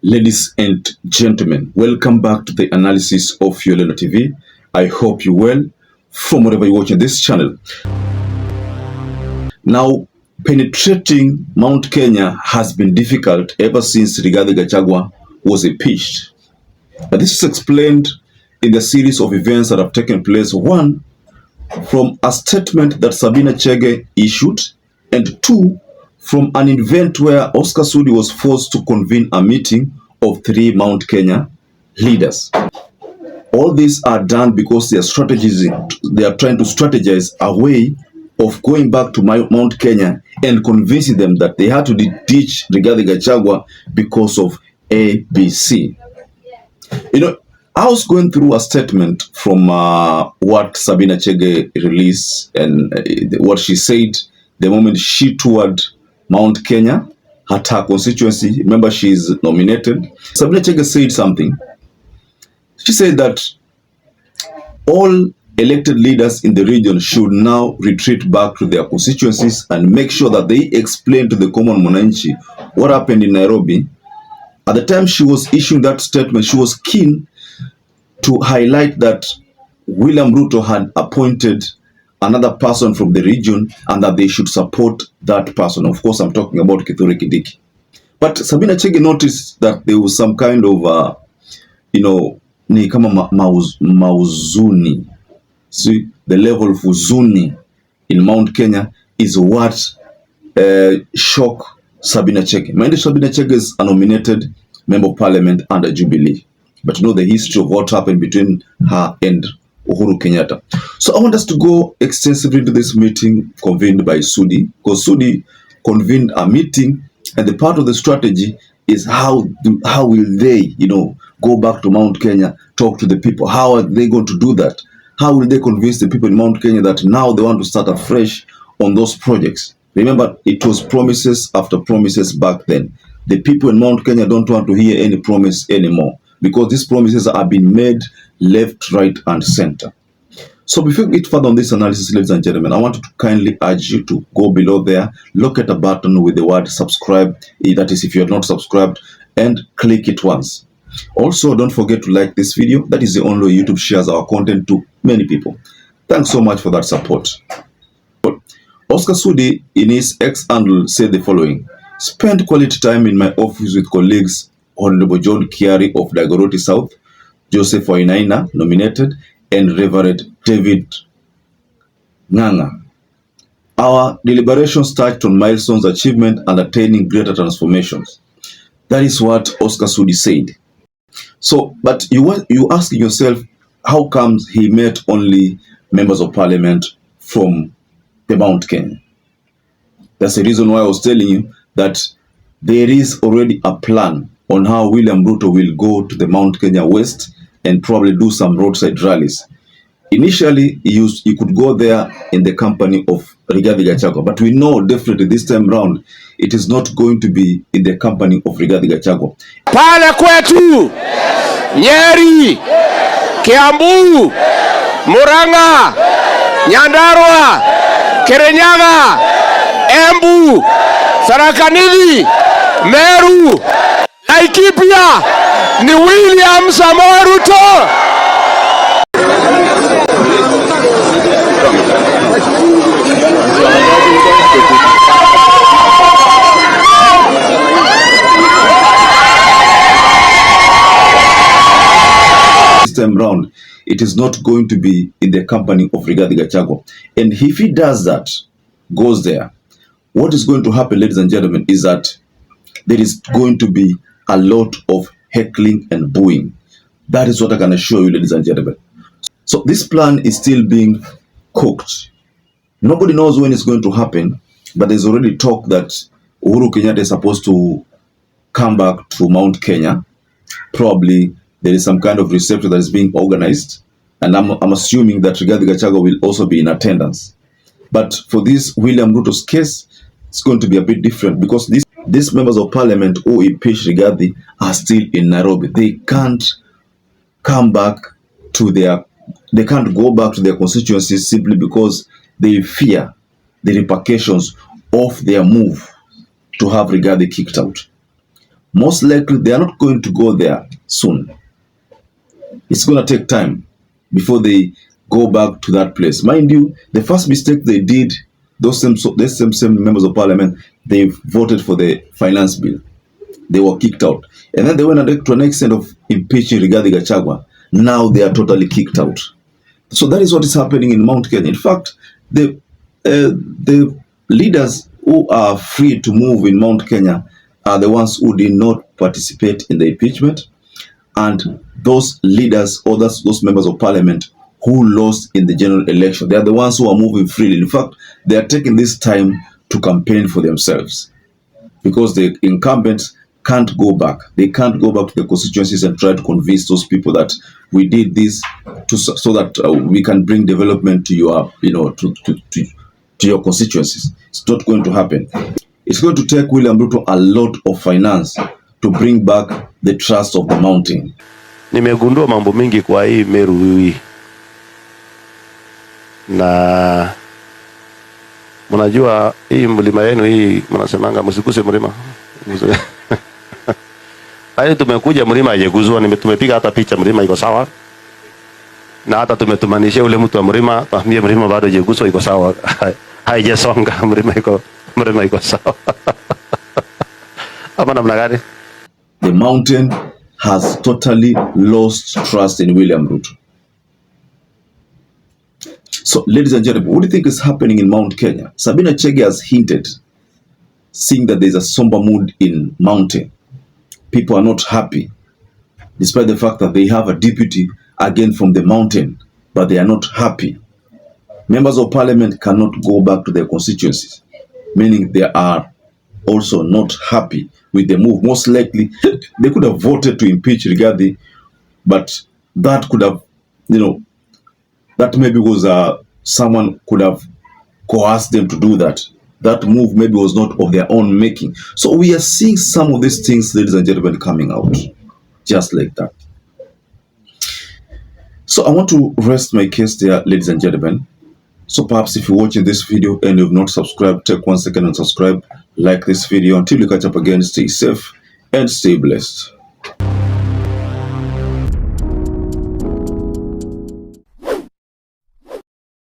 Ladies and gentlemen, welcome back to the analysis of YOLENO TV. I hope you're well from wherever you're watching this channel. Now, penetrating Mount Kenya has been difficult ever since Rigathi was impeached. But this is explained in the series of events that have taken place. One, from a statement that SABINA CHEGE issued, and two, from an event where Sudi was forced to convene a meeting of 3 Mount Kenya leaders. All these are done because they are trying to strategize a way of going back to Mount Kenya and convincing them that they had to ditch Rigathi because of ABC. You know, I was going through a statement from what SABINA CHEGE released and what she said the moment she toured Mount Kenya at her constituency. Remember, she is nominated. SABINA CHEGE said something. She said that all elected leaders in the region should now retreat back to their constituencies and make sure that they explain to the common mwananchi what happened in Nairobi. At the time she was issuing that statement, she was keen to highlight that William Ruto had appointed another person from the region and that they should support that person. Of course, I'm talking about Kithure Kindiki. But SABINA CHEGE noticed that there was some kind of, ni kama mauzuni. See, the level of uzuni in Mount Kenya is what shocked SABINA CHEGE. Mind you, SABINA CHEGE is a nominated member of parliament under Jubilee. But you know the history of what happened between her and Uhuru Kenyatta. So I want us to go extensively into this meeting convened by Sudi, because Sudi convened a meeting, and the part of the strategy is how will they, go back to Mount Kenya, talk to the people. How are they going to do that? How will they convince the people in Mount Kenya that now they want to start afresh on those projects? Remember, it was promises after promises back then. The people in Mount Kenya don't want to hear any promise anymore, because these promises are being made left, right, and center. So before we get further on this analysis, ladies and gentlemen, I want to kindly urge you to go below there, look at a button with the word subscribe, that is if you are not subscribed, and click it once. Also, don't forget to like this video. That is the only way YouTube shares our content to many people. Thanks so much for that support. Sudi, in his X-handle, said the following: spend quality time in my office with colleagues Honorable John Kiari of Dagoretti South, Joseph Wainaina, nominated, and Reverend David Nganga. Our deliberations touched on milestones, achievement, and attaining greater transformations. That is what Sudi said. So, but you asking yourself, how comes he met only members of parliament from the Mount Kenya? That's the reason why I was telling you that there is already a plan on how William Ruto will go to the Mount Kenya West and probably do some roadside rallies. Initially, he could go there in the company of Rigathi, but we know definitely this time round it is not going to be in the company of Rigathi. Pale kwetu, Nyeri, Kiambu, Murang'a, Nyandarua, Kirinyaga, Embu, Tharaka Nithi, Meru, Laikipia, ni William Samoei Ruto. This time round, it is not going to be in the company of Rigathi. And if he does that, goes there, what is going to happen, ladies and gentlemen, is that there is going to be a lot of heckling and booing. That is what I can assure you, ladies and gentlemen. So this plan is still being cooked. Nobody knows when it's going to happen, but there's already talk that Uhuru Kenyatta is supposed to come back to Mount Kenya. Probably there is some kind of reception that is being organized, and I'm assuming that Rigathi will also be in attendance. But for this William Ruto's case, it's going to be a bit different, because these members of parliament who impeached Rigathi are still in Nairobi. They can't come back to they can't go back to their constituencies simply because they fear the repercussions of their move to have Rigathi kicked out. most likely they are not going to go there soon. It's going to take time before they go back to that place. Mind you, the first mistake they did, those same members of parliament, they voted for the finance bill. They were kicked out. And then they went to an extent of impeaching Rigathi Gachagua. Now they are totally kicked out. So that is what is happening in Mount Kenya. In fact, the leaders who are free to move in Mount Kenya are the ones who did not participate in the impeachment, and those leaders or those members of parliament who lost in the general election. They are the ones who are moving freely. In fact, they are taking this time to campaign for themselves, because the incumbents can't go back. They can't go back to the constituencies and try to convince those people that we did this so that we can bring development to your, to your constituencies. It's not going to happen. It's going to take William Ruto a lot of finance to bring back the trust of the mountain. Nimegundua mambo mingi kwa hii Meru hii. Na mnajua hii mlima yenu hii mnasemanga msikuse mlima. Hayo tumekuja mlima haijaguzwa, tumepiga hata picha mlima iko sawa. Na hata tumetumanishia ule mtu wa mlima, tuambie mlima bado haijaguzwa iko sawa. Haijasonga mlima iko sawa. Ama namna gani? The mountain has totally lost trust in William Ruto. So, ladies and gentlemen, what do you think is happening in Mount Kenya? SABINA CHEGE has hinted, seeing that there's a somber mood in mountain. People are not happy, despite the fact that they have a deputy again from the mountain, but they are not happy. Members of parliament cannot go back to their constituencies, meaning they are also not happy with the move. Most likely, they could have voted to impeach Rigathi, but that could have, that maybe was someone could have coerced them to do that. That move maybe was not of their own making. So we are seeing some of these things, ladies and gentlemen, coming out just like that. So I want to rest my case there, ladies and gentlemen. So perhaps if you're watching this video and you've not subscribed, take 1 second and subscribe, like this video. Until we catch up again, stay safe and stay blessed.